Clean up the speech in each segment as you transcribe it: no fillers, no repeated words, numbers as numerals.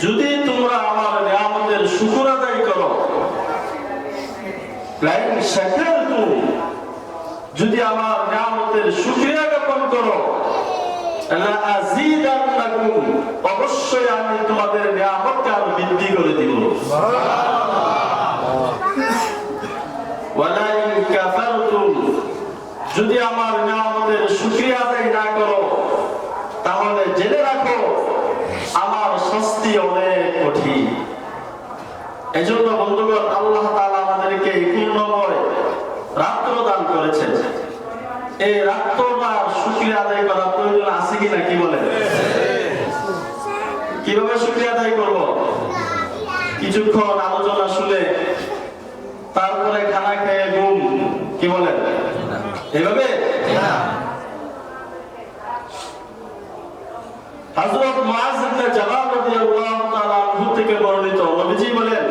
যদি তোমরা আমার নিয়ামতের শুকর আদায় করো, যদি আমার নিয়ামতের শুকরিয়া জ্ঞাপন করো, অবশ্যই আমি তোমাদের নিয়ামতকে আরো বৃদ্ধি করে দিব। যদি আমার নিয়ামতের শুকরিয়া আদায় না করো, তাহলে জেনে রাখো আমার শাস্তি অনেক কঠিন। এজন্য বন্ধুগণ, আল্লাহ তাআলা আমাদেরকে পূর্ণময় রাত্র দান করেছেন। এই রাত্রটার শুকরিয়া আদায় করা প্রয়োজন আছে কিনা, কি বলেন? কিভাবে শুকরিয়া আদায় করব? কিছুক্ষণ আলোচনা শুনে তারপরে খানা খেয়ে ঘুম, কি বলেন? এভাবে হযরত মুআয ইবনে জাবাল রাদিয়াল্লাহু তাআলা আনহু থেকে বর্ণিত, নবীজি বলেন,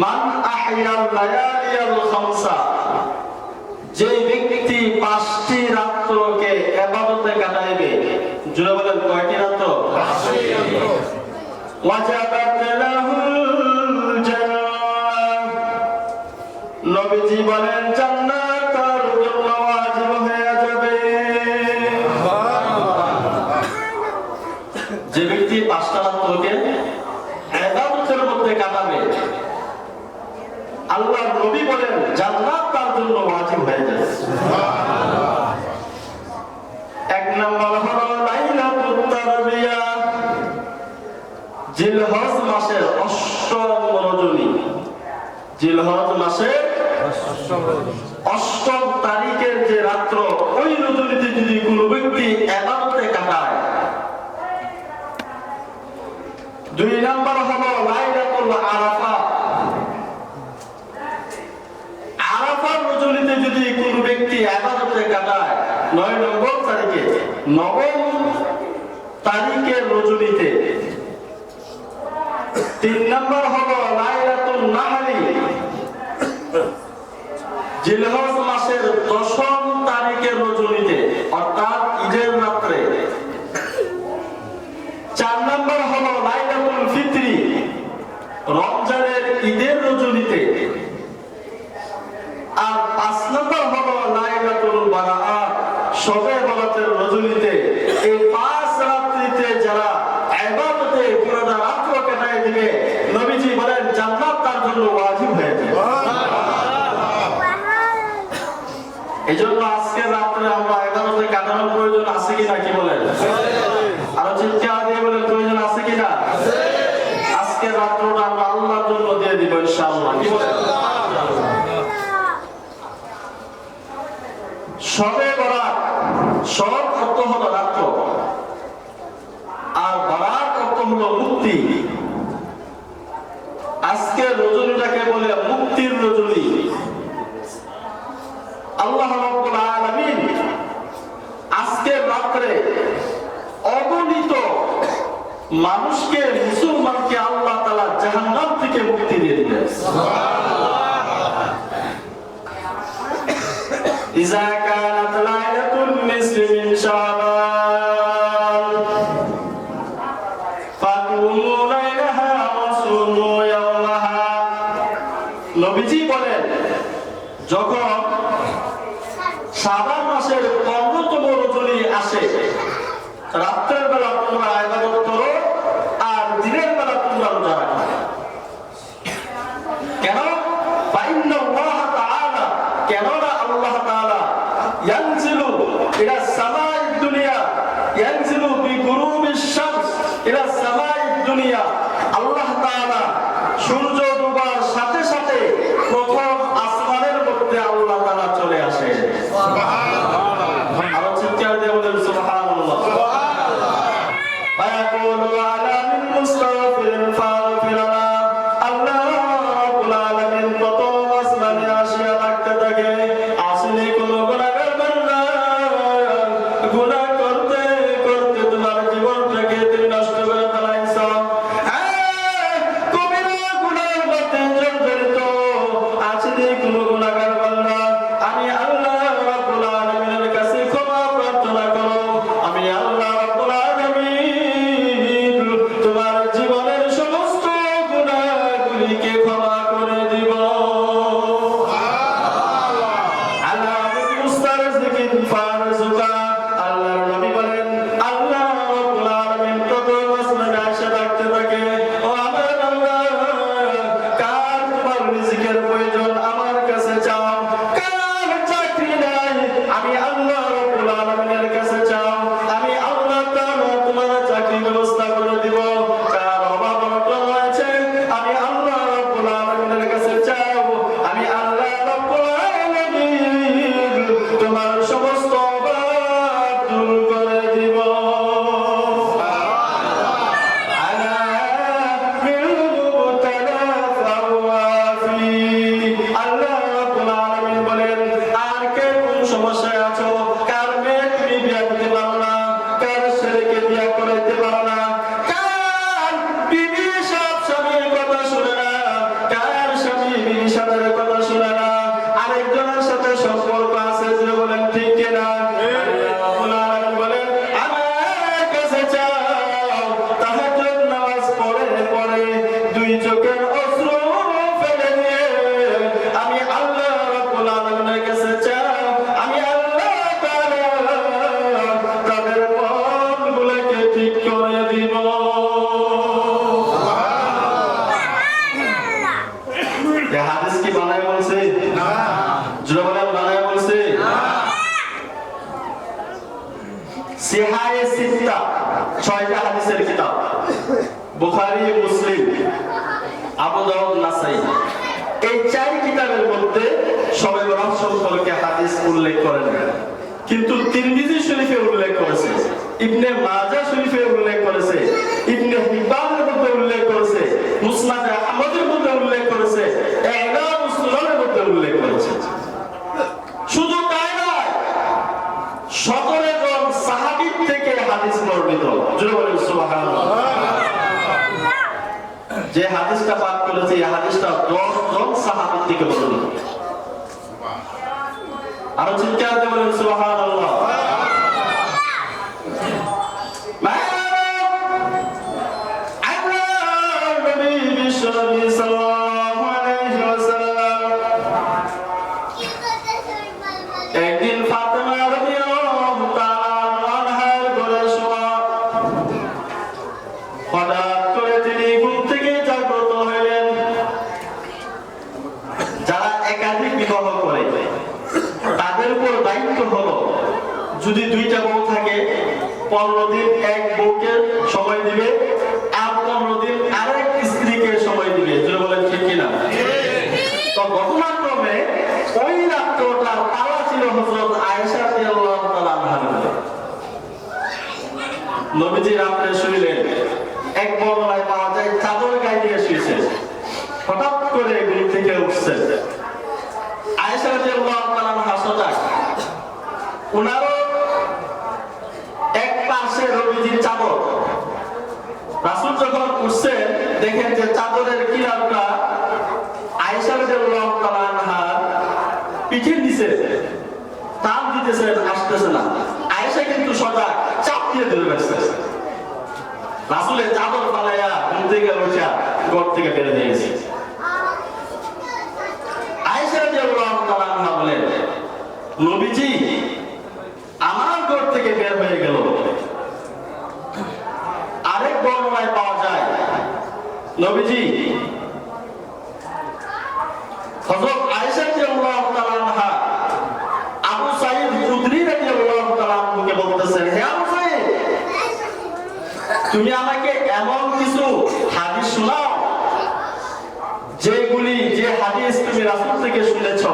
মান আহইয়াল লায়ালিয়াল খামসা, যে ব্যক্তি 5টি রাতকে ইবাদতে কাটাইবে, জোরে বলেন কয়টি রাত? 5টি রাত। ওয়াজাবাত লাহুল জান্নাহ, নবীজি বলেন জান্নাত তার জন্য ওয়াজিব হয়ে যাবে। যে ব্যক্তি 5টা রাতকে ইবাদতের মধ্যে কাটাবে, আল্লাহর নবী বলেন জান্নাত তার জন্য ওয়াজিব হয়ে যাবে। এক নম্বর হলো লাইলাতুত তারবিয়া, জিলহজ মাসের 8ম রজনী। জিলহজ মাসের 8ম তারিখের যে রাত্র, ওই রজনীতে যদি কোনো ব্যক্তি ইবাদতে কাটায়। 2 নম্বর হলো লাইলাতুল আরাফা, আরাফার রজনীতে যদি কোনো ব্যক্তি ইবাদতে কাটায়, 9 নম্বর তারিখে, 9ম তারিখের রজনীতে। 3 নম্বর হলো লাইলাতুল নাহরি, জিলহজ মাসের 10ম তারিখের রজনীতে, অর্থাৎ ঈদের রাত্রে। 4 নম্বর হলো লাইলাতুল ফিতরি, রমজানের ঈদের রজনীতে। আর 5 নম্বর হলো লাইলাতুল বারাআত, শবে বরাতের রজনীতে। এই 5 রাত্রিতে যারা ইবাদতে পুরোটা রাত্র কাটায় দিবে, নবীজি বলেন জান্নাত তার জন্য ওয়াজিব হয়ে যাবে। এজন্য আজকে রাত্রে আমরা ইবাদতে কাটানোর প্রয়োজন আছে কিনা, কি বলেন? আরো চিৎকার দিয়ে বলেন প্রয়োজন আছে কিনা? আজকে রাত্রটা আমরা আল্লাহর জন্য দিয়ে দিব ইনশাআল্লাহ, কি বলেন? শবে বরাত, শব অর্থ হলো রাত্র, আর বরাত অর্থ হলো মুক্তি। আজকে রজনীটাকে বলে মুক্তির রজনী। আল্লাহ রাব্বুল আলামিন আজকে রাত্রে অগণিত মানুষকে, মুসলমানকে আল্লাহ তাআলা জাহান্নাম থেকে মুক্তি দিয়ে দিবেন। ইযা কানাত লাইলাতুন নিসফি মিন শাবান ফাকুমু লাইলাহা ওয়া সুমু ইয়াওমাহা, নবীজি বলেন যখন শাবান মাসের 15তম রজনী আসে, রাতের বেলা তোমরা ইবাদত করো আর দিনের বেলা তোমরা রোজা রাখো। কেন? ফাইন্নাল্লাহ তাআলা, কেননা আল্লাহ তাআলা ইয়ানজিলু ইলা সামাঈদ দুনিয়া, ইয়ানজিলু বিগুরুবিশ শামস ইলা সামাঈদ দুনিয়া, আল্লাহ তাআলা সূর্য ডোবার সাথে সাথে প্রথম আসমানের মধ্যে আল্লাহ তাআলা চলে আসে। সুবহানাল্লাহ। আরো চিৎকার দিয়ে বলেন সুবহানাল্লাহ। নাকুলু আলা মিন মুস্তাগফিরিন ফাগফির লানা। আল্লাহ রাব্বুল আলামিন কত আসমানে আসিয়া ডাকতে থাকে, আসলে কোন গুনাহগার বান্দা গুনাহ করতে করতে তোমার জীবনটাকে তুমি নষ্ট করে ফেলাইছো। কবিরা গুনাহের মধ্যে জর্জরিত আসলে কোন গুনাহগার বান্দা, আমি আল্লাহ রাব্বুল আলামিনের কাছে ক্ষমা প্রার্থনা করো। আমি আল্লাহ রাব্বুল আলামিন তোমার জীবনের সমস্ত গুনাহগুলিকে ক্ষমা করে দিব। আল্লাহ মুস্তারজিকিন ফারজুকা। আল্লাহর নবী বলেন, আল্লাহ রাব্বুল আলামিন কত আসমানে আসে ডাকতে থাকে, ও আমার বান্দা, কার তোমার রিজিকের প্রয়োজন আমার কাছে চাও, কার চাকরি নাই আমি আল্লাহ রাব্বুল আলামিনের কাছে চাও, আমি আল্লাহ তাআলা তোমার চাকরির ব্যবস্থা করে দিব। কার অভাব অনটন হয়েছে আমি আল্লাহ রাব্বুল আলামিনের কাছে চাও, আমি আল্লাহ রাব্বুল আলামিন তোমার সমস্ত অভাব দূর করে দিব। আলা বিল মুবতালা ফাওয়াফি। আল্লাহ রাব্বুল আলামিন বলেন, আর কে কোন সমস্যায় আছো, কার মেয়ে তুমি বিয়ে দিতে পারো না, কার ছেলেকে বিয়ে করাইতে পারো না, কার বিবি সব স্বামীর কথা শুনে না, কার স্বামী বিবি স্বামীর কথা শুনে না, আরেকজনের সাথে সম্পর্ক আছে, যে বলেন ঠিক কিনা? আল্লাহ রাব্বুল আলামিন বলেন, আমার কাছে চাও, তাহাজ্জুদ নামাজ পড়ে পড়ে দুই চোখের অশ্রু ফেলে দিয়ে আমি আল্লাহ রাব্বুল আলামিনের কাছে চাও, আমি আল্লাহ তাআলা তাদের মনগুলোকে ঠিক করে দিব। এই হাদিস কি বানায় বলছে? না। জোরে বলেন, বানায় বলছে? না। সিহায়ে সিত্তা, 6টা হাদিসের কিতাব, বুখারী, মুসলিম, আবু দাউদ, নাসাই, এই 4 কিতাবের মধ্যে শবে বরাত সম্পর্কে হাদিস উল্লেখ করেন, কিন্তু তিরমিজি শরীফে উল্লেখ করেছে, ইবনে মাজাহ শরীফে উল্লেখ করেছে, ইবনে হিব্বানের মধ্যে উল্লেখ করেছে, মুসনাদ আহমদের মধ্যে উল্লেখ করেছে, ইলাম সুনানের মধ্যে উল্লেখ করেছে। শুধু তাই নয়, 17 জন সাহাবী থেকে হাদিস বর্ণিত। জোরে বলেন সুবহানাল্লাহ। যে হাদিসটা পাঠ করেছে, এই হাদিসটা 10 জন সাহাবী থেকে বর্ণিত। আরো চিৎকার দিয়ে বলেন সুবহানাল্লাহ। একদিন ফাতেমা রাদিয়াল্লাহু তাআলা আনহার ঘরে শোয়া, হঠাৎ করে তিনি ঘুম থেকে জাগ্রত হলেন। যারা একাধিক বিবাহ করে তাদের উপর দায়িত্ব হলো, যদি 2টা বউ থাকে 15 দিন এক বউকে সময় দিবে, আর 15 দিন আরেক স্ত্রীকে সময় দিবে। যদি বলেন ঠিক কিনা? তো ঘটনাক্রমে ওই রাত্রটার পালা ছিল হযরত আয়েশা রাদিয়াল্লাহু তাআলা আনহার। নবীজি রাত্রে শুইলেন, এক বর্ণনায় পাওয়া যায় চাদর গায়ে দিয়ে শুয়েছেন, হঠাৎ করে ঘুম থেকে উঠছেন। আয়েশা রাদিয়াল্লাহু তাআলা আনহা সজাগ, উনারও এক পাশে নবীজির চাদর। রাসূল যখন উঠছেন দেখেন যে চাদরের কিনারটা আয়েশা রাদিয়াল্লাহু তাআলা আনহা পিঠের নিচে টান দিতেছেন, আসতেছে না। আয়েশা কিন্তু সজাগ, চাপ দিয়ে ধরে বসতেছে। রাসূলের চাদর ফালাইয়া ঘুম থেকে উঠা ঘর থেকে বের হয়ে গেছে। আয়েশা রাদিয়াল্লাহু তাআলা আনহা বলেন, নবীজি আমার ঘর থেকে বের হয়ে গেল। আরেক বর্ণনায় পাওয়া যায় নবীজি হযরত আয়েশা রাদিয়াল্লাহু তাআলা আনহা আবু সাঈদ খুদরি রাদিয়াল্লাহু তাআলা আনহুকে বলতেছেন, হে আবু সাঈদ, তুমি আমাকে এমন কিছু হাদিস শোনাও যেগুলি, যে হাদিস তুমি রাসূল থেকে শুনেছো,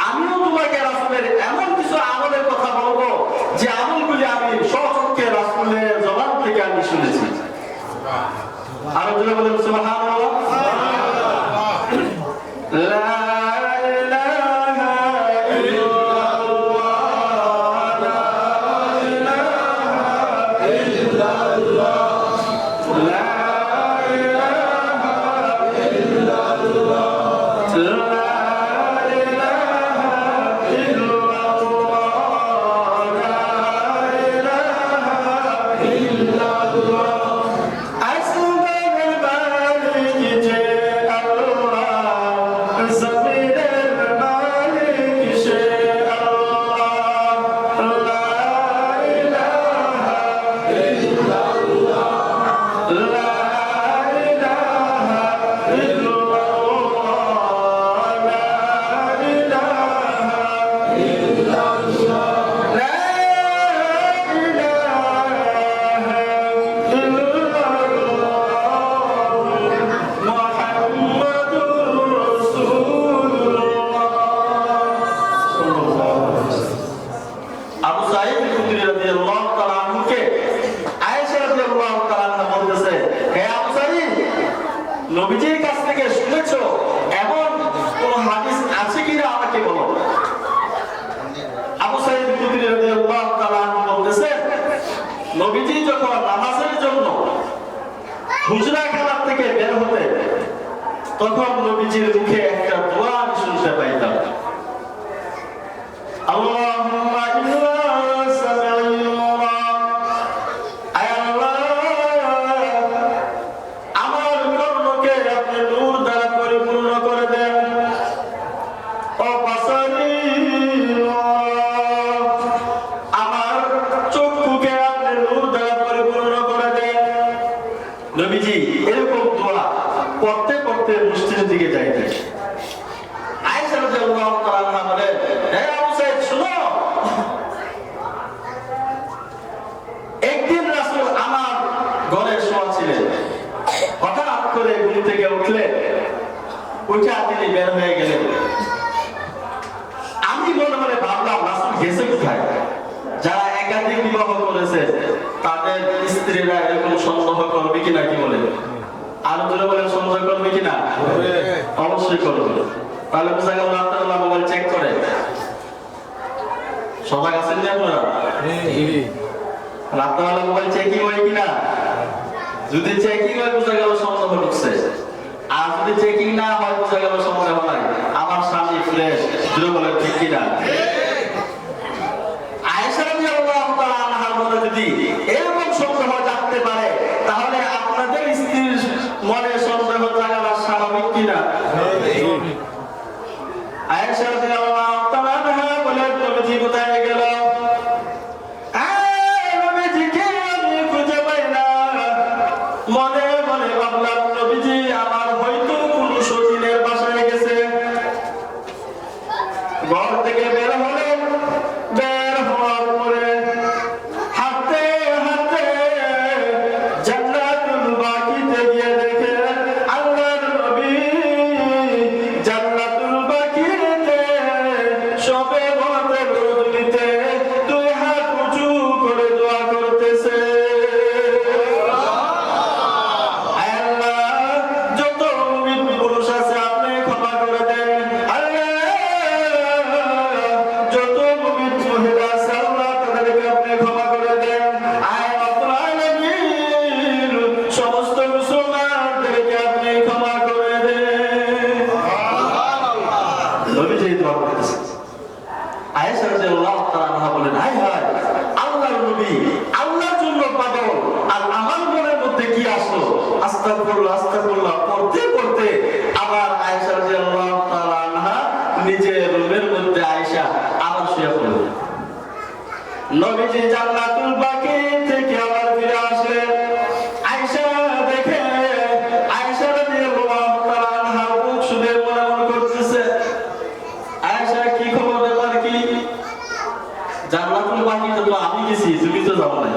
আমিও তোমাকে রাসূলের এমন কিছু আমলের কথা বলবো যে আমলগুলি আমি স্বচক্ষে রাসূলের জবান থেকে আমি শুনেছি। আরো জোরে বলেন সুবহানাল্লাহ। লা ইলাহা ইল্লাল্লাহ, লা ইলাহা ইল্লাল্লাহ, লা ইলাহা ইল্লাল্লাহ, লা নবীজির কাছ থেকে শুনেছো এমন কোন হাদিস আছে কিনা আমাকে বলো। আবু সাঈদ খুদরি রাদিয়াল্লাহু তাআলা বলতেছেন, নবীজি যখন নামাজের জন্য হুজরাখানা থেকে বের হতে, তখন নবীজির মুখে একটা দোয়া আমি শুনতে পাইতাম। আল্লাহুম্মা ইন্না সামিউনা, আয় আল্লাহ আমার কর্ণকে আপনি নূর দ্বারা পরিপূর্ণ করে দেন, ও বাসারি আমার চক্ষুকে আপনি নূর দ্বারা পরিপূর্ণ করে দেন। নবীজি এরকম দোয়া পড়তে পড়তে মসজিদের দিকে যাইতেন। আয়েশা রাদিয়াল্লাহু তাআলা বলেন, হে আবু সাঈদ শুনো, একদিন রাসূল আমার ঘরে শোয়া ছিলেন, হঠাৎ করে ঘুম থেকে উঠলেন, উঠে তিনি বের হয়ে গেলেন। আমি মনে মনে ভাবলাম রাসূল গেছে কোথায়? যারা একাধিক বিবাহ করেছে তাদের স্ত্রীরা এরকম সন্দেহ করবে কিনা, কি বলে? আরো জোরে বলেন, সন্দেহ করবে কিনা? অবশ্যই করবে। তাহলে বোঝা গেল রাত্রেবেলা মোবাইল চেক করে। সজাগ আছেন না আপনারা? রাত্রেবেলা মোবাইল চেকিং হয় কিনা? যদি চেকিং হয় বোঝা গেল সন্দেহ ঢুকছে, আর যদি চেকিং না হয় বোঝা গেল সন্দেহ নাই। আমার স্বামী ফ্রেশ, জোরে বলেন ঠিক কিনা? আয়েশা রাদিয়াল্লাহু তাআলা আনহার মনে যদি এরকম সন্দেহ জাগতে পারে, তাহলে আপনাদের স্ত্রীর মনে সন্দেহ জাগানো স্বাভাবিক কিনা? আয়েশা রাদিয়াল্লাহু তাআলা আনহা বলেন, নবীজি কোথায় গেল? নবীজিকে আমি খুঁজে পাই না। মনে মনে ভাবলাম নবীজি আমার হয়তো কোন সতীনের বাসায় গেছে। ঘর থেকে বের হলেন, বের হওয়ার পরে হাঁটতে হাঁটতে জান্নাতুল বাকিতে গিয়ে দেখে আল্লাহর নবী জান্নাতুল বাকিতে শবে বরাতের রজনীতে দুই হাত উঁচু করে দোয়া করতেছে, আয় আল্লাহ যত মুমিন পুরুষ আছে আপনি ক্ষমা করে দেন, আল্লাহ যত মুমিন মহিলা আছে আল্লাহ তাদেরকে আপনি ক্ষমা করে দেন, আয় রব্বুল আলামিন সমস্ত মুসলমানদেরকে আপনি ক্ষমা করে দেন। নবীজি দোয়া করতেছেন। আয়েশা রাদিয়াল্লাহু তাআলা আনহা বলেন, হায় হায় আল্লাহর নবী আল্লাহর জন্য পাগল, আর আমার মনের মধ্যে কি আসলো? আস্তাগফিরুল্লাহ আস্তাগফিরুল্লাহ পড়তে পড়তে আবার আয়েশা রাদিয়াল্লাহু তাআলা আনহা নিজের রুমের মধ্যে আয়েশা আবার শুয়ে পড়লেন। নবীজি জান্নাতুল বাকি থেকে আবার ফিরে আসলেন। আয়েশা দেখে আয়েশা রাদিয়াল্লাহু তাআলা আনহা বুক শুনে মনে মনে করতেছে, আয়েশা কি খবর, ব্যাপার কি? জান্নাতুল বাকিতে তো আমি গেছি, তুমি তো যাও না,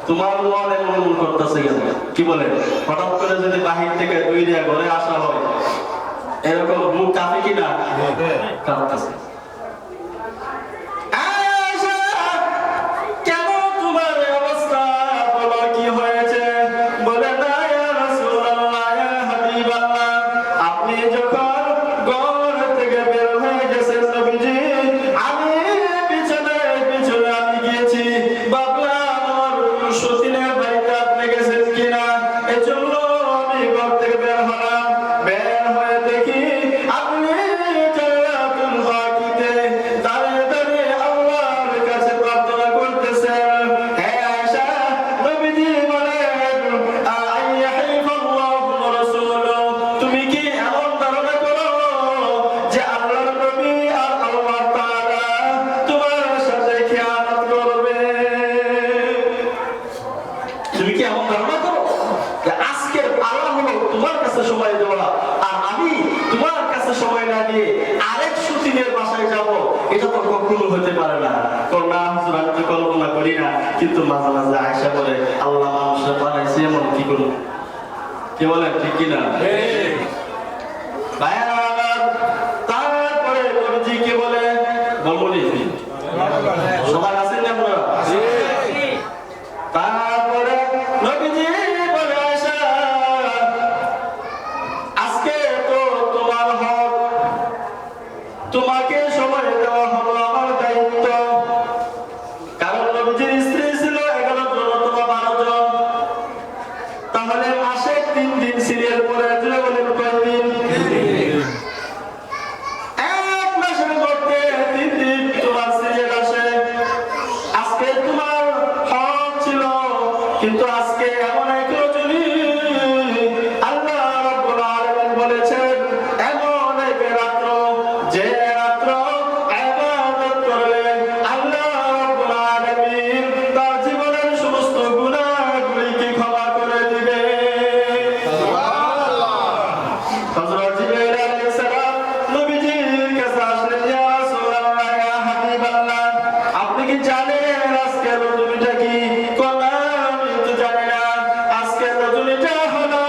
তোমার মনে মনে করতেছে কেন? কি বলে? হঠাৎ করে যদি বাহির থেকে দুই দিয়া ঘরে আসা হয়, এরকম মুখ কাঁপে কিনা? কাঁপতেছে। আয়েশা কেন তোমার এই অবস্থা, বলো কি হয়েছে? তোমার কাছে সময় দেওয়া, আর আমি তোমার কাছে সময় না দিয়ে আরেক সুতিনের বাসায় যাব, এটা তো কখনো হতে পারে না। করোনা হুজুর আমি তো কল্পনা করি না, কিন্তু মাঝে মাঝে আয়সা বলে আল্লাহ মানুষের বানাইছে এমন কি করুন, কি বলেন ঠিক কিনা? তারপরে নবীজি কে বলে বলবনি সবাই আছেন না আপনারা? তারপরে নবীজি বলে আয়েশা আজকে তো তোমার হক, তোমাকে সময় দেওয়া হলো আমার দায়িত্ব। কারণ নবীজির স্ত্রী ছিল 11 জন অথবা 12 জন, তাহলে মাসে 3 দিন সিরিয়াল পরে দিলে বলেন কয়দিন? এক মাসের মধ্যে 3 দিন তোমার সিরিয়াল আসে। আজকে তোমার হক ছিল, কিন্তু আজকে এমন এক রজনী আল্লাহ রাব্বুল আলামিন বলেছেন এমন এক রাত্র, যে রাত্র ইবাদত করলে আল্লাহ রাব্বুল আলামিন তার জীবনের সমস্ত গুনাহগুলিকে ক্ষমা করে দিবে। সুবহানাল্লাহ। হযরত জিবরাইল আলাইহিস সালাম নবীজির কাছে আসলেন, ইয়া রাসূলুল্লাহ ইয়া হাবিবাল্লাহ, আপনি কি জানেন আজকে রজনীটা কি? আমি তো জানি না। আজকে রজনীটা হলো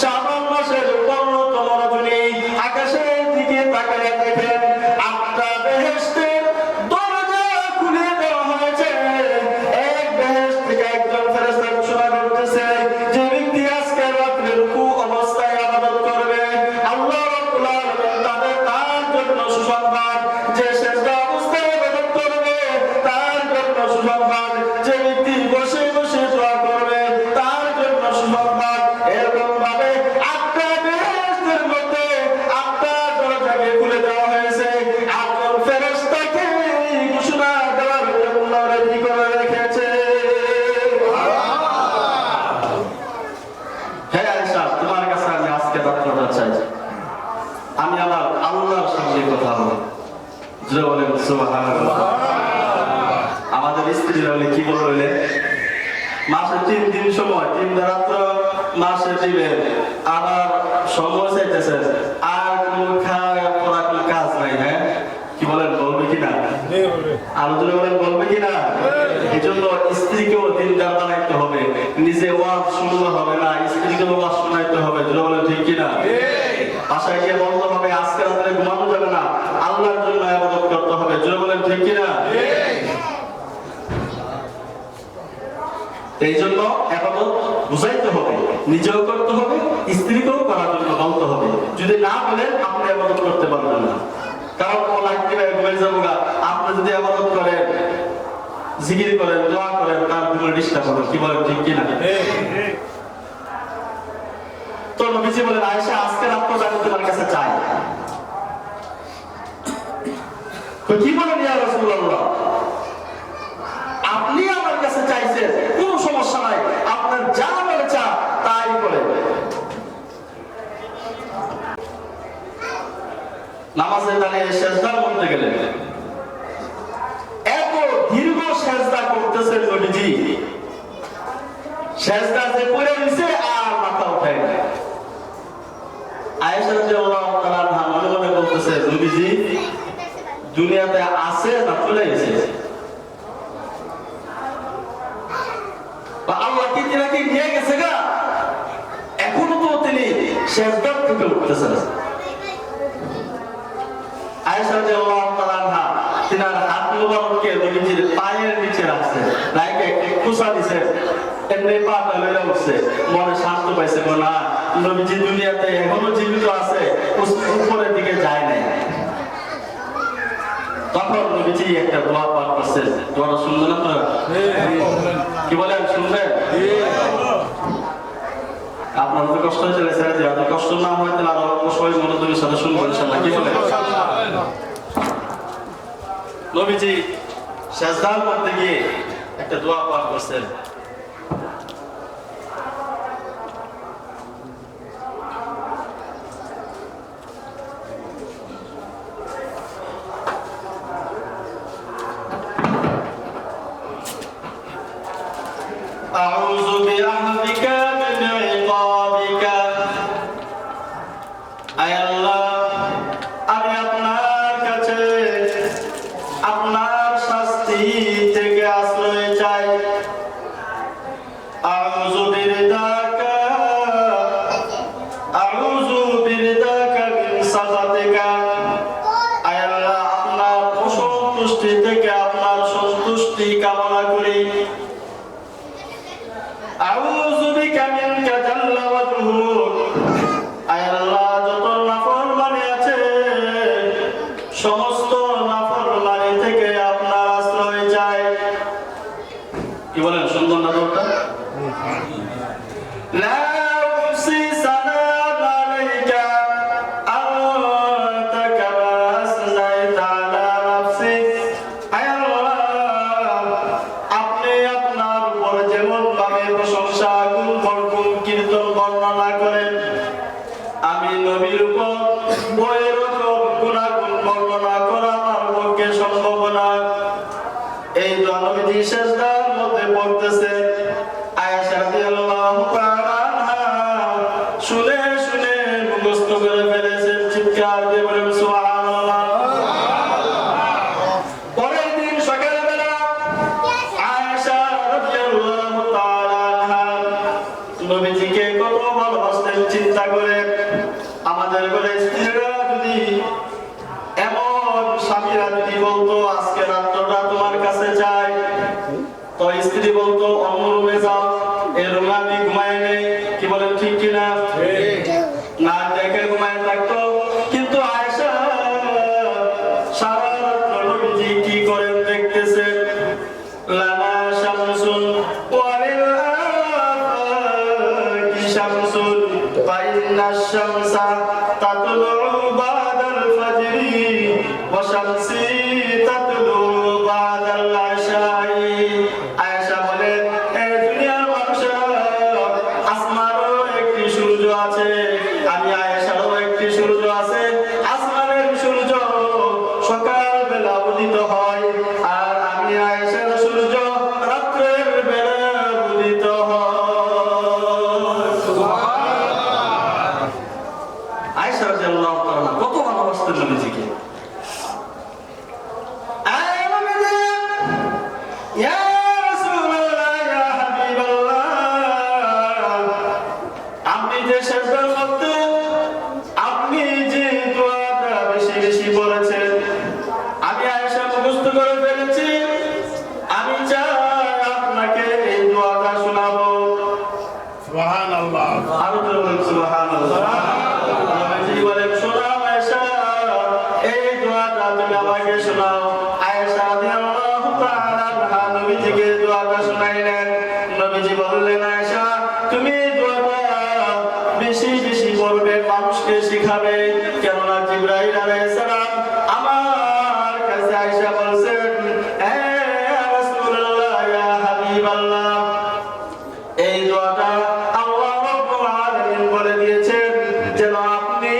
শাবান মাসের 15তম রজনী। আকাশের দিকে তাকায় দেখেন 8টা বেহেশতের দরজা খুলে দেওয়া হয়েছে। এক বেহেশত থেকে একজন ফেরেশতা ঘোষণা করতেছে, যে ব্যক্তি আজকে রাতে রুকু অবস্থায় ইবাদত করবে আল্লাহ রাব্বুল আলামিন তার জন্য সুসংবাদ, যে সিজদা অবস্থায় ইবাদত করবে তার জন্য সুসংবাদ, যে ব্যক্তি বসে বসে দোয়া করবে তার জন্য সুসংবাদ। এরকম ভাবে 8টা বেহেশতের মধ্যে 8টা দরজাকে খুলে দেওয়া হয়েছে। একজন ফেরেশতাকে ঘোষণা দেওয়ার জন্য রেডি করে রেখেছে। হ্যাঁ আয়েশা, তোমার কাছে আমি আজকে রাত্রটা চাই, আমি আমার আল্লাহর সঙ্গে কথা বলবো। জোরে বলেন সুবহানাল্লাহ। আমাদের স্ত্রীরা বলে কি বলবে, মাসে 3 দিন সময়, 3 রাত্র মাসে দিবেন, আবার সময় চাইতেছে, আর কোন খাওয়া পড়া কোন কাজ নাই। হ্যাঁ কি বলেন, বলবে কিনা? আরো জোরে বলেন বলবে কিনা? এই জন্য স্ত্রীকেও দিনদার বানাইতে হবে, নিজে ওয়াজ শুনলে হবে না, স্ত্রীকেও ওয়াজ শোনাইতে হবে। জোরে বলেন ঠিক কিনা? বাসায় গিয়ে বলতে হবে আজকে রাতে ঘুমানো যাবে না, আল্লাহর জন্য ইবাদত করতে হবে। জোরে বলেন ঠিক কিনা? এই জন্য ইবাদত বুঝাইতে হবে, নিজেও করতে হবে, স্ত্রীকেও করার জন্য বলতে হবে। যদি না বলেন আপনি ইবাদত করতে পারবেন না। কারণ ও লাগতে ঘুমিয়ে যাবো গা, আপনি যদি ইবাদত করেন, জিকির করেন, দোয়া করেন, তার ঘুমে ডিস্টার্ব হবে। কি বলেন ঠিক কিনা? তো নবীজি বলেন আয়েশা আজকে রাত্রে আমি তোমার কাছে চাই। তো কি বলেন ইয়া রাসূলুল্লাহ, আপনি আমার কাছে চাইছেন, কোনো সমস্যা নাই, আপনার যা মনে চা তাই বলেন। নামাজে দাঁড়িয়ে সেজদার মধ্যে গেলেন, এত দীর্ঘ সেজদা করতেছেন নবীজি, সেজদা যে পড়ে দিছে আর মাথা উঠায় না। আয়েশা রাদিয়াল্লাহু তাআলা আনহা মনে মনে বলতেছে, নবীজি দুনিয়াতে আছে না চলে গেছে? আল্লাহ কি তিনাকে নিয়ে গেছে গা, এখনো তো তিনি সেজদার থেকে উঠতেছেন। আয়েশা রাদিয়াল্লাহু তাআলা আনহা তিনার হাত মুবারককে নবীজির পায়ের নিচে রাখছে, রাইকে একটু খুশা দিছে, এমনি পাটা লইয়া উঠছে, মনে শান্ত পাইছে, না নবীজি দুনিয়াতে এখনো জীবিত আছে, উপরের দিকে যায় নাই। তখন নবীজি একটা দোয়া পাঠ করছেন, দোয়াটা শুনবেন আপনারা? কি বলেন, শুনবেন? আপনার তো কষ্ট হয়েছে, যদি কষ্ট না হয় তাহলে আরো অল্প সময় মনোযোগের সাথে শুনবেন ইনশাআল্লাহ। কি বলেন? নবীজি সেজদার মধ্যে গিয়ে একটা দোয়া পাঠ করছেন, أعوذ بعفوك من عقابك আউযু বিকা মিনকা জাল্লা ওয়াজহুক, আয় আল্লাহ যত নাফরমানি আছে সমস্ত নাফরমানি থেকে আপনার আশ্রয় চাই। কি বলেন, সুন্দর না দরটা? লা উহসি সানাআন আলাইকা আনতা কামা আসনাইতা আলা নাফসিক, আয় আল্লাহ আপনি আপনার উপর যেমন ভাবে প্রশংসা গুণ কীর্তন বর্ণনা করেন, আমি নবীর উপর ওই রকম গুণাগুণ বর্ণনা করা আমার পক্ষে সম্ভব না। এই নবীজি সিজদার মধ্যে পড়তেছেন। আয়েশা রাদিয়াল্লাহু তাআলা আনহা শুনে শুনে মুখস্থ করে ফেলেছেন। চিৎকার দিয়ে বলেন সুবহানাল্লাহ। পরের দিন সকালবেলা আয়েশা রাদিয়াল্লাহু তাআলা আনহা নবীজিকে কত ভালোবাসতেন চিন্তা করে। আমাদের ঘরে স্ত্রীরা যদি এমন স্বামীরা যদি বলতো আজকে রাত্রটা তোমার কাছে চাই, তো স্ত্রী বলতো অন্য রুমে যাও, এই রুমে আমি ঘুমাই নেই। কি বলেন, ঠিক কিনা? না দেখে ঘুমায় থাকতো। কিন্তু আয়েশা সারা রাত্র নবীজি কি করেন দেখতেছেন। লানা শামসুন ওয়ালিল আফাকি শামসুন ফাইন্না শামসা তাতলু বাদাল ফাজরি ওয়া শামসি তাতলু বাদাল আশাই। আয়েশা বলেন, এই দুনিয়ার মানুষেরা আসমানেরও একটি সূর্য আছে, আমি আয়েশারও একটি সূর্য আছে। আসমানের সূর্য সকালবেলা উদিত হয়, আর আমি আয়েশার সূর্য রাত্রের বেলা উদিত হয়। আয়েশা রাদিয়াল্লাহু তাআলা কত ভালোবাসতেন নবীজিকে। ইয়া রাসূলুল্লাহ, ইয়া হাবিবাল্লাহ, আপনি যে সিজদার মধ্যে আপনি যে দোয়াটা বেশি বেশি বলেছেন, আমি আয়েশা মুখস্থ করে ফেলেছি। আমি চাই আপনাকে এই দোয়াটা শোনাবো। সুবহানাল্লাহ। আরো জোরে বলেন সুবহানাল্লাহ। নবীজি বলেন, শোনাও আয়েশা, এই দোয়াটা তুমি আমাকে শোনাও। আয়েশা রাদিয়াল্লাহু তাআলা আনহা নবীজিকে দোয়াটা শোনাইলেন। নবীজি বললেন, আয়েশা তুমি দোয়াটা বেশি বেশি পড়বে, মানুষকে শিখাবে, কেননা জিবরাইল আলাইহিস সালাম আমার কাছে আয়েশা বলছেন, হে রাসূলুল্লাহ, ইয়া হাবিবাল্লাহ, এই দোয়াটা আল্লাহ রাব্বুল আলামিন বলে দিয়েছেন যেন আপনি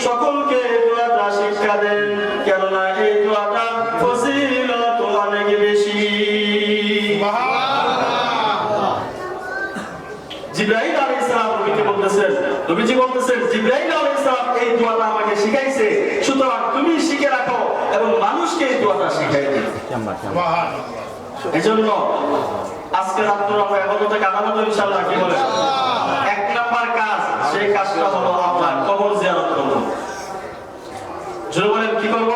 সকলকে দোয়াটা শিক্ষা দেন, কেননা এই দোয়াটা ফজিলত অনেক বেশি। জিবরাইল আলাইহিস সালাম নবীকে বলতেছেন, নবীজি বলতেছেন, জিবরাইল আলাইহিস সালাম এই দোয়াটা আমাকে শিখাইছে, সুতরাং তুমি শিখে রাখো এবং মানুষকে এই দোয়াটা শিখাই দিও। সুবহানাল্লাহ। এজন্য আজকে রাত্রে আমরা ইবাদতে কাটাবো তো ইনশাআল্লাহ। কি বলেন? এক নাম্বার কাজ, সেই কাজটা হলো আমরা কবর জিয়ারত করব। জোরে বলেন, কি করব?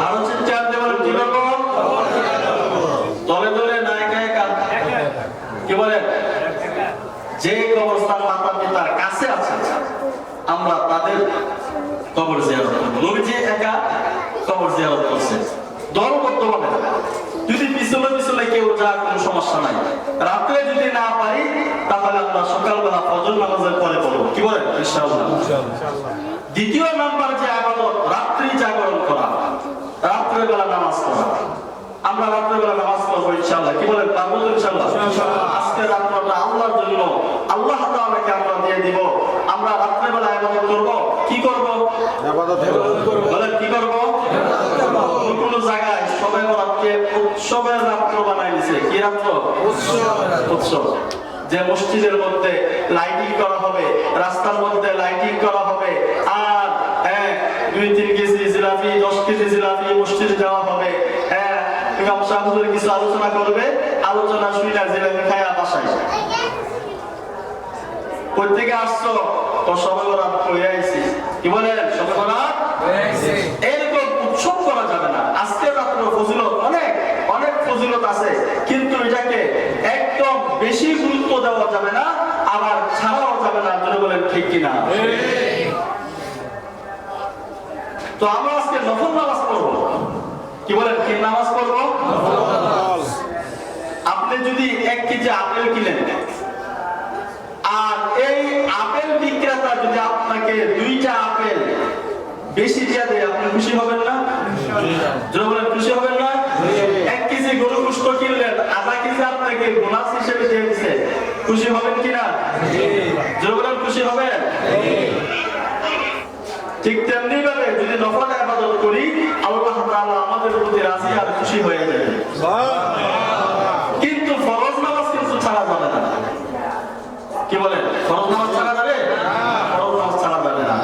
আরো চিৎকার দিয়ে বলেন, কি করব? তলে তলে না একা একা। কি বলেন? যে কবরস্থান মাতা পিতার কাছে আছে আমরা তাদের কবর জিয়ারত করব। নবীজি একা কবর জিয়ারত করছেন দলবদ্ধভাবে। যদি পিছনে পিছনে কেউ যা, কোনো সমস্যা নাই। রাত্রে যদি না পারি তাহলে আমরা সকালবেলা ফজর নামাজের পরে পড়ব। কি বলেন? ইনশাআল্লাহ। দ্বিতীয় নাম্বার যে ইবাদত, রাত্রি জাগরণ করা, রাত্রে বেলা নামাজ পড়া। আমরা রাত্রে বেলা নামাজ পড়ব ইনশাআল্লাহ। কি বলেন? পারবো তো ইনশাআল্লাহ। আজকে রাতটা আল্লাহর জন্য আল্লাহ তাআলাকে আমরা দিয়ে দিব। আমরা রাত্রে বেলা ইবাদত করব। কি করব? ইবাদত করব। বলেন, কি করব? কোন জায়গায় সবাই রাতকে উৎসবের রাত্র বানাই দিয়েছে। কি রাত্র? উৎসব। যে মসজিদের মধ্যে লাইটিং করা হবে, রাস্তার মধ্যে লাইটিং করা হবে, আর 2-3 কেজি জিলাপি, 10 কেজি জিলাপি মসজিদে দেওয়া হবে। ইমাম সাহেব হুজুর কিছু আলোচনা করবে, আলোচনা শুনে জিলাপি খায়া বাসায়। কই থেকে আসছো? তো সবে বরাত হয়ে আইছি। কি বলেন? সবে বরাত হয়ে আইছি। এরকম উৎসব করা যাবে না। আজকে রাত্র ফজিলত অনেক অনেক ফজিলত আছে, কিন্তু এটাকে একদম বেশি গুরুত্ব দেওয়া যাবে না, আবার ছাড়াও যাবে না। আপনারা বলেন ঠিক কিনা? তো আমরা আজকে নফল নামাজ পড়বো। কি বলেন? কি নামাজ পড়বো? আপনি যদি 1 কেজি আপেল কিনেন, আর এই আপেল বিক্রেতা যদি আপনাকে 2টা আপেল বেশি দিয়ে দেয়, আপনি খুশি হবেন না? যারা বলেন খুশি হবেন না? 1 কেজি গরু গোশত কিনলেন, আধা কেজি আপনাকে বোনাস হিসেবে দিয়ে দিচ্ছে, খুশি হবেন কিনা? যারা বলেন খুশি হবেন? ঠিক তেমনি ভাবে যদি নফল ইবাদত করি, আল্লাহ তাআলা আমাদের প্রতি রাজি আর খুশি হয়ে যাবে। কিন্তু ফরজ নামাজ কিন্তু ছাড়া যাবে না। কি বলেন? ফরজ নামাজ ছাড়া যাবে? ফরজ নামাজ ছাড়া যাবে না।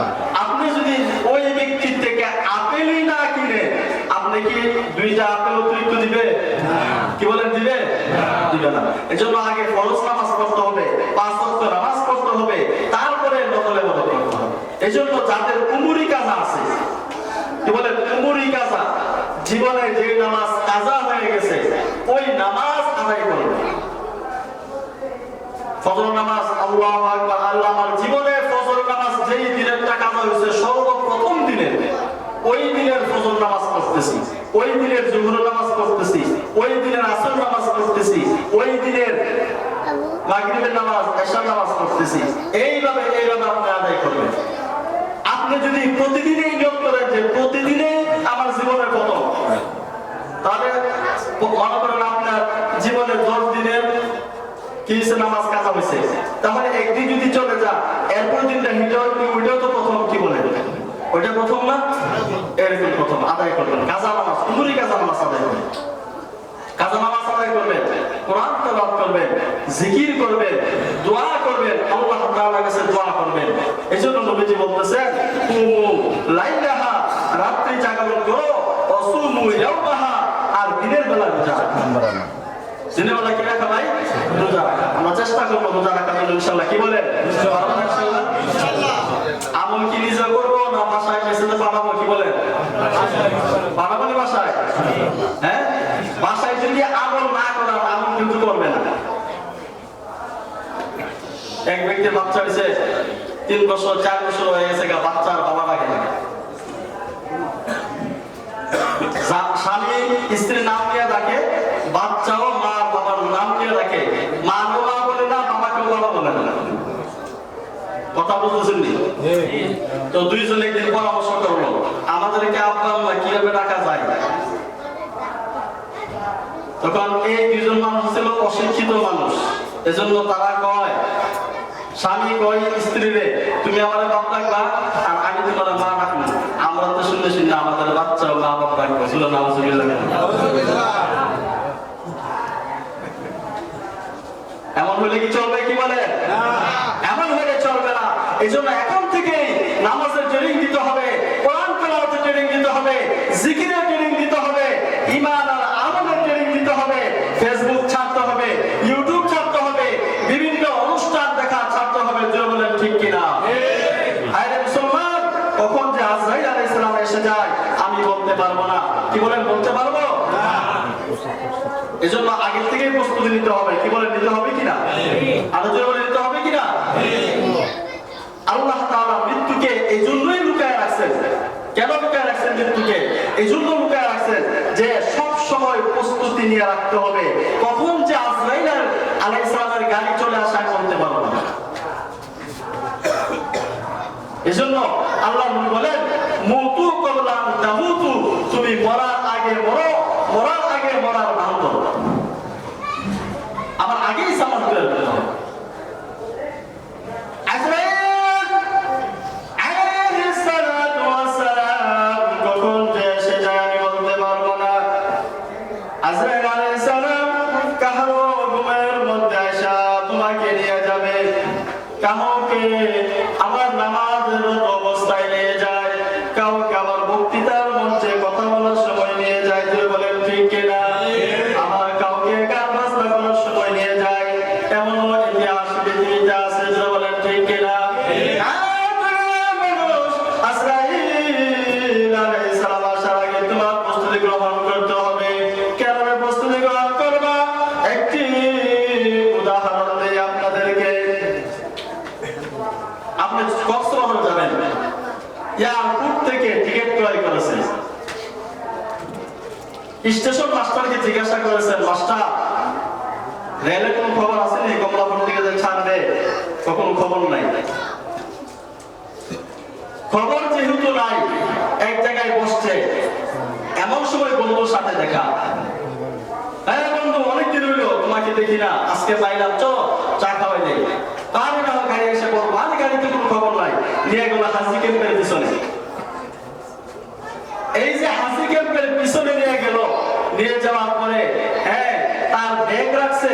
আপনি যদি ওই ব্যক্তির থেকে আপেলই না কিনে, আপনি কি 2টা আপেল অতিরিক্ত দিবে? কি বলেন দিবে? দিবে না। এজন্য আগে ফরজ নামাজ পড়তে হবে, 5 ওয়াক্ত নামাজ পড়তে হবে, তারপরে নফল ইবাদত করতে হবে। এজন্য যাদের উমরি কাজা আছে, কি বলেন উমরি কাজা, জীবনে যে নামাজ কাজা হয়ে গেছে ওই নামাজ আদায় করবে। ফজর নামাজ, আল্লাহু আকবার, আল্লাহ আমার জীবনে ফজর নামাজ যেই দিনের টাকা হয়েছে সর্বপ্রথম দিনের, ওই দিনের ফজর নামাজ পড়তেছি, ওই দিনের জোহর নামাজ পড়তেছি, ওই দিনের আসর নামাজ পড়তেছি, ওই দিনের মাগরিবের নামাজ, এশার নামাজ পড়তেছি। এইভাবে আপনি আদায় করবেন। আপনি যদি প্রতিদিনই নিয়ত করেন যে প্রতিদিনে আমার জীবনের প্রথম, তাহলে মনে করেন আপনার জীবনে 10 দিনের কি নামাজ কাজা হয়েছে, তাহলে একদিন যদি চলে যা, এরপর দিনটা ওইটাও তো প্রথম। কি বলে ওইটা প্রথম না? এরকম প্রথম আদায় করবেন। কাজা নামাজ, উমরি কাজা নামাজ আদায় করবেন, কাজা নামাজ আদায় করবেন, কোরআন তেলাওয়াত করবেন, জিকির করবেন, দোয়া করবেন, আল্লাহ তাআলার কাছে দোয়া করবেন। এজন্য নবীজি বলতেছেন, কুমু লাইলাহা, রাত্রি জাগরণ করো, অসুমু ইয়াওমাহা, আর দিনের বেলা রোজা রাখো। দিনের বেলা কি রাখা ভাই? রোজা রাখা। আমরা চেষ্টা করবো রোজা রাখার জন্য ইনশাআল্লাহ। কি বলেন? ইনশাআল্লাহ। আমল কি নিজে করবো না বাসায় মেসেজে পাঠাবো? কি বলেন? পাঠাবো না বাসায়? হ্যাঁ, বাসায় যদি আমল না করেন, আমল কিন্তু করবে না। এক ব্যক্তির বাচ্চা হয়েছে, 3 বছর 4 বছর হয়ে গেছে, বাচ্চার বাবা ডাকে না। স্বামী স্ত্রীর নাম নিয়ে ডাকে, বাচ্চাও মা বাবার নাম নিয়ে ডাকে, মাও মা বলে না, বাবাকেও বাবা বলে না। কথা বুঝতেছেন নি? তো দুইজনে একদিন পরামর্শ করলো, আমাদেরকে আব্বা আম্মা কিভাবে ডাকা যায়। তখন এই 2জন মানুষ ছিল অশিক্ষিত মানুষ, এজন্য তারা কয়, স্বামী কয় স্ত্রীরে, তুমি আমার বাপ ডাকবা আর আমি তোমার মা ডাকবো। আমরা তো শুনে শুনে আমাদের বাচ্চা মা বাপ ডাকবো। ছিল না? এমন হলে কি চলবে? কি বলে? এমন হলে চলবে না। এই জন্য এখন থেকে নামাজের ট্রেনিং দিতে হবে, কোরআন তেলাওয়াতের ট্রেনিং দিতে হবে, জিকিরের ট্রেনিং দিতে হবে, ঈমান আর আমলের ট্রেনিং দিতে হবে, ফেসবুক ছাড়তে হবে, ইউটিউব ছাড়তে হবে, বিভিন্ন অনুষ্ঠান দেখা ছাড়তে হবে। যে বলেন ঠিক কিনা? আরে মুসলমান, কখন যে আজরাইল আলাইহিস সালাম এসে যায় আমি বলতে পারবো না। কি বলেন? বলতে পারবো না। এজন্য আগে থেকে প্রস্তুতি নিতে হবে। কি বলেন? নিতে হবে কিনা? আলোচনা করে নিতে হবে কিনা? আল্লাহ তাআলা মৃত্যুকে এই জন্যই লুকায় রাখছেন। কেন লুকায় রাখছেন মৃত্যুকে? এই জন্য লুকায় রাখছেন যে সব সময় প্রস্তুতি নিয়ে রাখতে হবে, কখন যে আজরাইল আলাইহিস সালামের গাড়ি চলে আসে বলতে পারবো না। এজন্য আল্লাহ নবী বলেন, মুতু ক্বাবলা আন তামুতু, তুমি মরার আগে মরো, মরার আগে মরার ভান করো। আমার আগেই সামান করে দিতে হবে। আজরাইল আলাইহিস সালাতু ওয়াস সালাম কখন যে এসে যায় আমি বলতে পারবো না। আজরাইল আলাইহিস সালাম কারো ঘুমের মধ্যে আসা তোমাকে নিয়ে যাবে, কাউকে আমার নামাজের অবস্থায় নিয়ে যায়, কাউকে আমার বক্তৃতার মঞ্চে কথা বলার সময় নিয়ে যায়। যে বলেন ঠিক কিনা? আমার কাউকে গান বাজনা করার সময় নিয়ে যায়। এমন ইতিহাস পৃথিবীতে আছে। যে বলেন ঠিক কিনা? আজরাইল আলাইহিস সালাম আসার আগে তোমার প্রস্তুতি গ্রহণ করতে হবে। কেন প্রস্তুতি গ্রহণ করবা? একটি উদাহরণ আপনি কক্সবাজার যাবেন, এয়ারপোর্ট থেকে টিকিট ক্রয় করেছেন, স্টেশন মাস্টারকে জিজ্ঞাসা করেছেন, মাস্টার রেলে কোনো খবর আসেনি, কমলাপুর থেকে যে ছাড়বে, কখনো খবর নাই। খবর যেহেতু নাই, এক জায়গায় বসছে, এমন সময় বন্ধুর সাথে দেখা। হ্যাঁ বন্ধু, অনেকদিন হইলো তোমাকে দেখি না, আজকে পাইলাম, চল চা খাওয়াই নেই। তার না গাড়ি এসে বলবো, আরে গাড়িতে কোনো খবর নাই, নিয়ে গেল হাসি ক্যাম্পের পিছনে। এই যে হাসি ক্যাম্পের পিছনে নিয়ে গেল, নিয়ে যাওয়ার পরে হ্যাঁ তার ব্যাগ রাখছে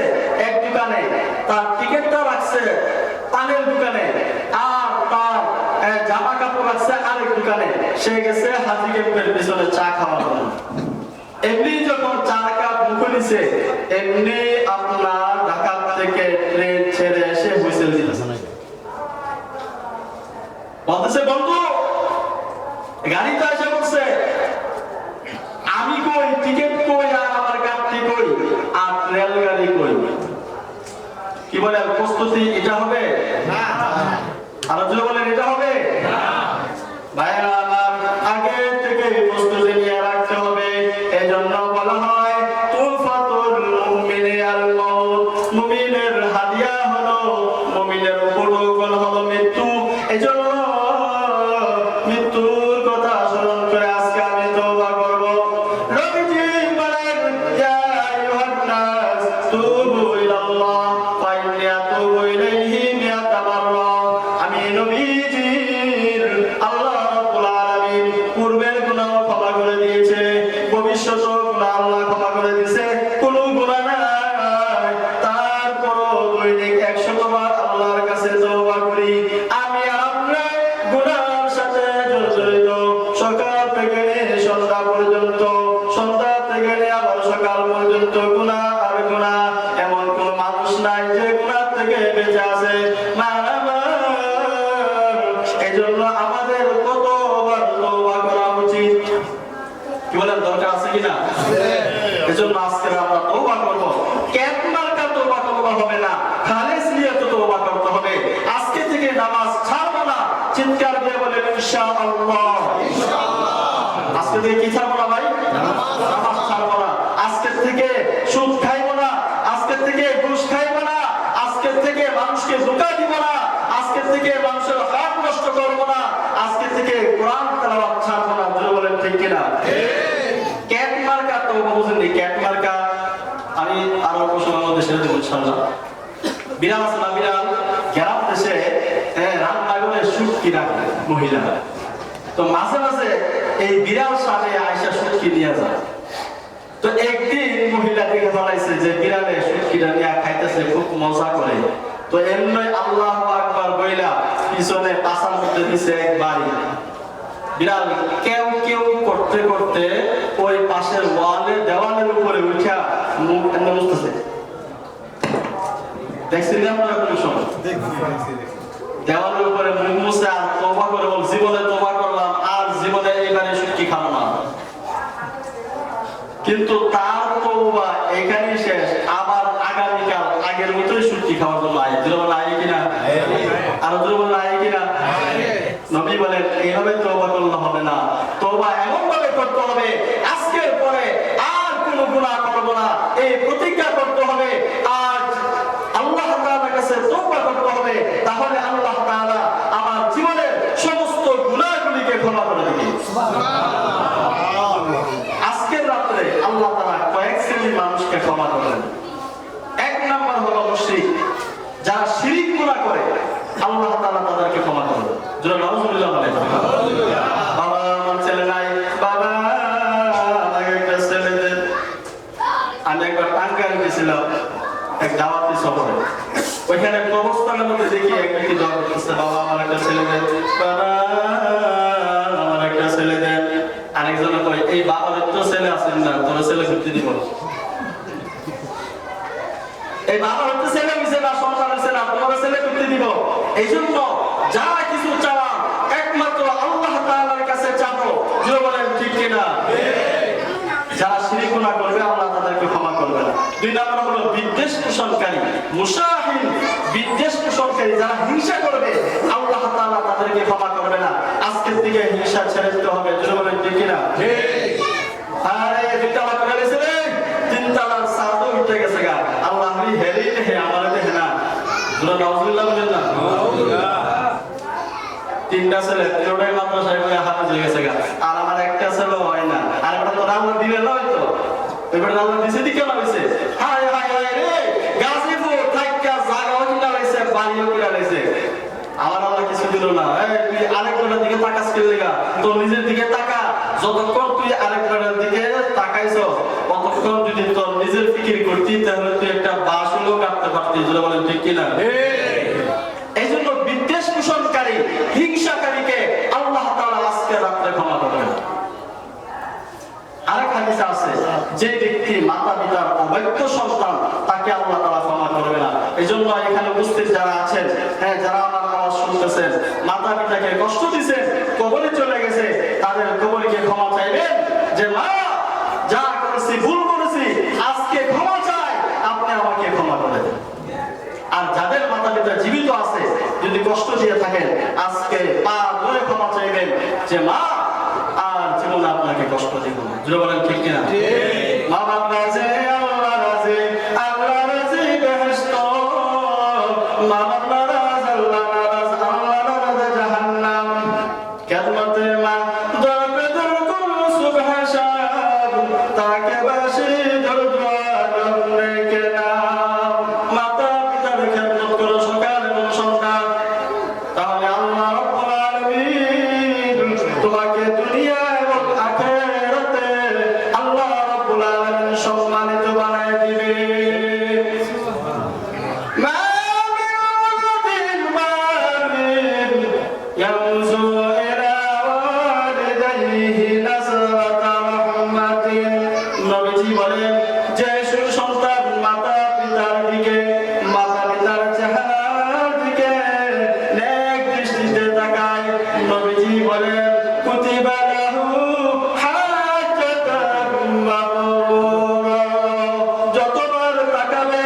এক দোকানে, তার টিকিটটা রাখছে পানের দোকানে, আর তার জামা কাপড় রাখছে আরেক দোকানে। সে গেছে হাসি ক্যাম্পের পিছনে চা খাওয়ার জন্য। এমনি যখন চা কাপ মুখে নিছে, এমনি আপনার ঢাকা থেকে ট্রেন ছেড়ে এসে হুইসেল দিতেছে, বলতেছে বন্ধু গাড়ি তো এসে বলছে, আমি কই, টিকিট কই, আর আমার গাড়ি কই, আর রেল গাড়ি কই। কি বলে প্রস্তুতি এটা হবে না? আর যদি বলেন এটা হবে না, ভাইরা আমার আগে থেকে প্রস্তুতি নিয়ে রাখতে হবে। এজন্য বলা হয় তুফাতুল মুমিনি আল মাউত, মুমিনের হাদিয়া হলো, মুমিনের উপলক্ষণ হলো মৃত্যু। এজন্য মৃত্যুর কথা স্মরণ করে আজকে আমি তওবা করব। নবীজি বলেন ইয়া আইয়ুহান নাস তুবু ইলাল্লাহ ফাইন্নী আতুবু ইলাইহি মিয়াতা মাররা। আমি নবীজির আল্লাহ রাব্বুল আলামিন পূর্বের গুনাহ ক্ষমা করে দিয়েছে, ভবিষ্যতের গুনাহ আল্লাহ ক্ষমা করে দিয়েছে, কোনো গুনাহ নাই। তারপরও দৈনিক 100 বার আল্লাহর কাছে তওবা করি। আমি আর আপনি গুনাহের সাথে জড়িত, সকাল থেকে নিয়ে সন্ধ্যা পর্যন্ত, সন্ধ্যা থেকে নিয়ে আবার সকাল পর্যন্ত গুনাহ আর গুনাহ। এমন কোন মানুষ নাই যে গুনাহ থেকে বেঁচে আছে। এজন্য আমাদের কতবার তওবা করা উচিত, কি বলেন, দরকার আছে কিনা? এজন্য আজকে আমরা তওবা করব। ক্যাপ মার্কা তওবা করতে হবে না, খালিস নিয়তে তওবা করতে হবে। আজকে থেকে নামাজ ছাড়বো না, চিৎকার দিয়ে বলেন ইনশাআল্লাহ। আজকে থেকে কি ছাড়বো না ভাই? নামাজ ছাড়বো না। আজকে থেকে সুদ খাইবো না, আজকে থেকে ঘুষ খাইবো না, আজকে থেকে মানুষকে ধোঁকা দিব না, আজকে থেকে মানুষের হক নষ্ট করবো না, আজকে থেকে কোরআন তেলাওয়াত ছাড়বো না। জোরে বলেন ঠিক কিনা? ক্যাট মার্কা তো বুঝেন, ক্যাট মার্কা আমি আরো সময়ের মধ্যে সেরে দেবো ইনশাআল্লাহ। বিড়াল আছে না, বিড়াল গ্রাম দেশে রান্না করে শুটকি রাখে মহিলা, তো মাঝে মাঝে এই বিড়াল সাথে আয়সা শুটকি নিয়ে যায়। তো একদিন মহিলা দেখে ফেলাইছে যে বিড়ালে শুটকিটা নিয়ে খাইতেছে, খুব মজা করে। তো এমনি আল্লাহু আকবার বইলা পিছনে পাছার মধ্যে দিছে এক বাড়ি। বিড়াল কেউ কেউ করতে করতে ওই পাশের দেওয়ালের উপরে উঠা মুখ এনে বসতেছে। দেখছেন আপনারা কোন সময়? দেওয়ালের উপরে মুখ মুছে আর তওবা করে বল, জীবনে তওবা করলাম, আর জীবনে এইবারে শুটকি খাবো না। কিন্তু তার তওবা এখানেই শেষ, আবার আগামীকাল আগের মতোই শুটকি খাওয়ার জন্য আয়। দুর্বল আয় কিনা? আর দুর্বল আয় কিনা? নবী বলেন এইভাবে তওবা করলে হবে না, তওবা এমন ভাবে করতে হবে আজকের পরে আর কোনো গুনাহ করব না, এই প্রতিজ্ঞা করতে হবে। আজ আল্লাহ তাআলার কাছে তওবা করতে হবে, তাহলে আল্লাহ তাআলা আমার জীবনের সমস্ত গুনাহগুলিকে ক্ষমা করে দিবেন। সুবহানাল্লাহ। আজকের রাতে আল্লাহ তাআলা কয়েক শ্রেণীর মানুষকে ক্ষমা করবেন। এক নাম্বার হলো মুশরিক, যারা শিরক গুনাহ করে আল্লাহ তাআলা তাদেরকে ক্ষমা করবেন। যারা নাউজুবিল্লাহ বলে, বাবা আমার ছেলে নাই, বাবা আমাকে একটা ছেলে দেন। আমি একবার টাঙ্গাইল গেছিলাম এক দাওয়াতি সফরে, ওইখানে কবরস্থানের মধ্যে দেখি এক ব্যক্তি দোয়া করতেছে, বাবা আমার একটা ছেলে দেন, বাবা আমার একটা ছেলে দেন। আরেকজনে কয় এই বাবার তো ছেলে আছেন না, তোর ছেলে করতে দিব। এই বাবা হচ্ছে ছেলে হইছে না, সন্তান হইছে না, তোমার ছেলে করতে দিব। এই জন্য যা কিছু চাওয়া একমাত্র আল্লাহ তাআলার কাছে চাবো। জোরে বলেন ঠিক কিনা? যারা শিরক গুনাহ করবে আল্লাহ তাদেরকে ক্ষমা করবে না। দুই নাম্বার হলো বিদ্বেষ পোষণকারী, মুশাহিন, বিদ্বেষ পোষণকারী যারা হিংসা করবে আল্লাহ তাআলা তাদেরকে ক্ষমা করবে না। আজকের থেকে হিংসা ছেড়ে দিতে হবে। জোরে বলেন ঠিক কিনা? আরে দুইটা লাখ করে গেছে রে, তিনতলার ছাদও উঠে গেছে গা। আল্লাহ হেরি হে আমার দেখে না। জোরে নাউজুবিল্লাহ বলেন না। তিনটা ছেলে তিনটাই মাদ্রাসায় গিয়ে হাফেজ হয়ে গেছে গা। আর আমার একটা ছেলে হয় না। আর এটা তো আল্লাহ দিলে নয় তো। এবার আল্লাহ দিছে দিকে না হইছে। হায় হায় হায় রে, গাজীপুর থাইকা জায়গাও কিনা হইছে, বাড়িও কিনা হইছে। আমার আল্লাহ কিছু দিল না। এই তুই আরেকজনের দিকে তাকাস কি লাগা? তোর নিজের দিকে তাকা। যতক্ষণ তুই আরেকজনের দিকে তাকাইছো, ততক্ষণ যদি তোর নিজের ফিকির করতি তাহলে তুই একটা বাস হলেও কাটতে পারতি। যেটা বলেন ঠিক কিনা? এই জন্য বিদ্বেষ পোষণকারী হিংসাকারীকে আল্লাহ তাআলা আজকে রাত্রে ক্ষমা করবেন। আরেক হাদিসে আছে, যে ব্যক্তি মাতা পিতার অবৈধ সন্তান তাকে আল্লাহ তাআলা ক্ষমা করবে না। এই জন্য এখানে উপস্থিত যারা আছেন, হ্যাঁ, যারা আমার আওয়াজ শুনতেছেন, মাতা পিতাকে কষ্ট দিয়েছেন, কবরে চলে গেছে, তাদের কবরকে ক্ষমা চাইবেন যে মা যা করেছি ভুল করেছি, আজকে ক্ষমা চাই, আপনি আমাকে ক্ষমা করে দেন। আর যাদের মাতা পিতা জীবিত আছে, যদি কষ্ট দিয়ে থাকেন, আজকে পা ধরে ক্ষমা চাইবেন যে মা আর জীবন আপনাকে কষ্ট দিব না। জোরে বলেন ঠিক কিনা? মা বাপ রাজি, আল্লাহ রাজি, আল্লাহ রাজি বেহেশত। মা বাপ নারাজ, আল্লাহ নারাজ, আল্লাহ নারাজ জাহান্নাম। কিয়ামতে মা দরবে দর কুল সুবহাশাব, তাকে বাসি দরবার রেখে নাও। মাতা পিতার খেদমত করো সকাল এবং সন্ধ্যা, তাহলে আল্লাহ রাব্বুল আলামিন তোমাকে দুনিয়া এবং আখিরাতে আল্লাহ রাব্বুল আলামিন সম্মানিত বানায় দিবে। মা মিন ওয়ালাদিন মালিন ইয়ানজুরু ইলা ওয়ালিদাইহি নাজরাতা রাহমাতিন। নবীজি বলেন, যে সন্তান মাতা পিতার দিকে, মাতা পিতার চেহারার দিকে নেক দৃষ্টিতে তাকায়, নবীজি বলেন কুতিবা লাহু হাজ্জাতান মাবরুরা। যতবার তাকাবে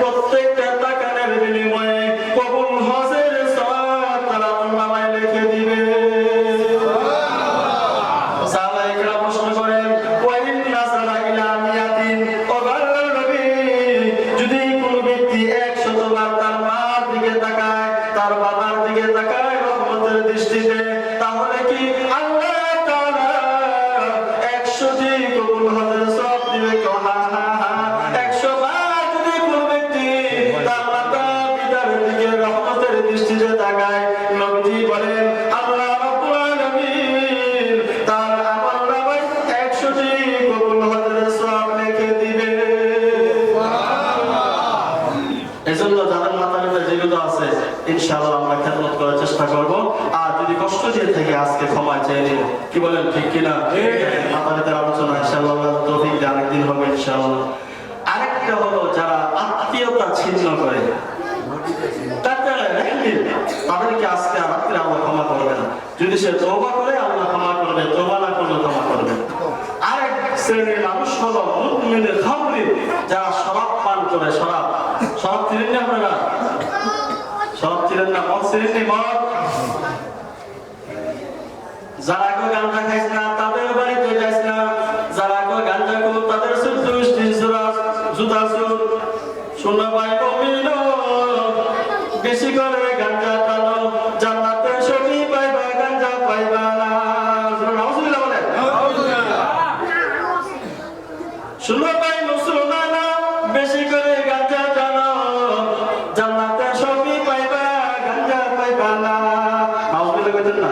প্রত্যেকটা তাকানোর বিনিময়ে কবুল হজের সওয়াব তারা আমলনামায় লিখে দিবে। সাহাবায়ে কেরাম প্রশ্ন করেন, ওয়া ইন নাযারা ইলা মিয়াতিন, ও আল্লাহর নবী, যদি কোনো ব্যক্তি 100 বার তার মার দিকে তাকায়, তার বাবার দিকে তাকায় রহমতের দৃষ্টিতে, তাহলে কি আল্লাহ তাআলা 100টি কবুল হজের সওয়াব দিবে? হ্যাঁ হ্যাঁ হ্যাঁ। 100 বার যদি কোনো ব্যক্তি তার মাতা পিতার দিকে রহমতের দৃষ্টিতে তাকায়, নবীজি বলেন আল্লাহ রাব্বুল আলামিন তার আমলনামায় 100টি কবুল হজের সওয়াব লিখে দিবে। এজন্য যাদের মাতা পিতা জীবিত আছে, ইনশাআল্লাহ আমরা খেদমত করার চেষ্টা করব। আর যদি কষ্ট দিয়ে থাকে, আজকে ক্ষমা চেয়ে নিব। কি বলেন ঠিক কিনা? মাতা পিতার আলোচনা ইনশাআল্লাহ তৌফিক দিয়ে আরেকদিন হবে ইনশাআল্লাহ। আরেকটা হলো যারা আত্মীয়তা ছিন্ন করে, তাদেরকে আজকে রাত্রে আল্লাহ ক্ষমা করবে না। যদি সে তওবা করে আল্লাহ ক্ষমা করবে, তওবা না করলে ক্ষমা করবে। আরেক শ্রেণীর মানুষ হলো মুমিনের খামরি, যারা শরাব পান করে। শরাব চিনেন না আপনারা? শরাব চিনেন না? মদ চিনেন না? মদ যারা কেউ গাঁজা খাইস না তাদের বাড়িতে যাইস না। যারা কেউ গাঁজা খাও তাদের জুতা চুর। শোনা ভাই মুমিন, বেশি করে গাঁজা টানো, জান্নাতে সবই পাইবা, গাঁজা পাইবা না। নাউজুবিল্লাহ বলেন। শোনা ভাই মুসলমান, বেশি করে গাঁজা টানো, জান্নাতে সবই পাইবা, গাঁজা পাইবা না। নাউজুবিল্লাহ কইতেন না?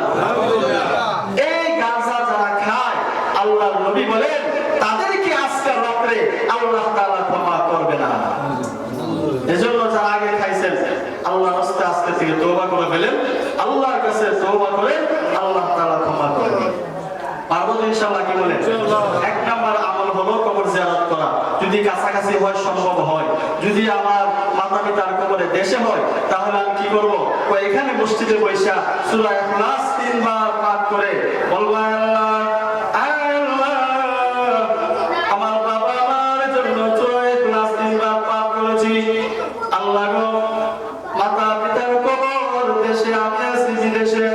এই গাঁজা যারা খায়, আল্লাহর নবী বলেন তাদেরকে আজকে রাত্রে আল্লাহ তাআলা ক্ষমা করবে না। এজন্য যারা আগে খাইছেন, আল্লাহর রাস্তে আজকে থেকে তওবা করে ফেলেন, আল্লাহর কাছে তওবা করেন, আল্লাহ তাআলা ক্ষমা করবেন। পারবো ইনশাআল্লাহ? কি বলেন? এক নাম্বার আমল হলো কবর জিয়ারত করা। যদি কাছাকাছি হয়, সম্ভব হয়, যদি আমার মাতা পিতার কবরে দেশে হয়, তাহলে আমি কি করব? এখানে মসজিদে বৈশা সূরা ইখলাস 3 বার পাঠ করে বলবো, আল্লাহ আমার বাবা মার জন্য সূরা ইখলাস 3 বার পাঠ করেছি। আল্লাহ গো, মাতা পিতার কবর দেশে আমি আছি বিদেশে,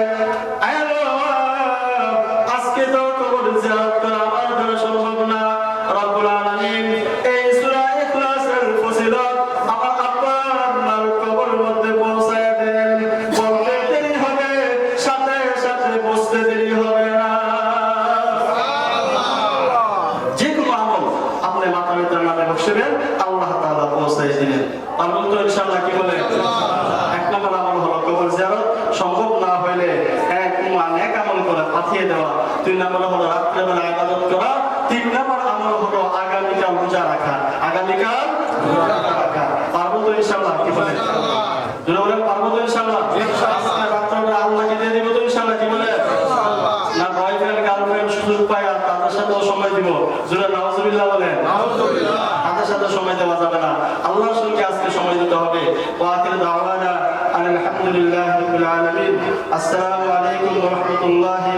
ইনশাআল্লাহ? আজকে রাত্রটা আল্লাহকে দিয়ে দিব তো ইনশাআল্লাহ? কি বলে? না বয়ফ্রেন্ড গার্লফ্রেন্ড সুযোগ পায় আর তাদের সাথেও সময় দিব? জোরে নাউজুবিল্লাহ বলেন। তাদের সাথে সময় দেওয়া যাবে না, আল্লাহর সঙ্গে আজকে সময় দিতে হবে। ওয়া আখিরু দাওয়ানা আলহামদুলিল্লাহি রাব্বিল আলামিন। আসসালামু আলাইকুম ওয়া রাহমাতুল্লাহি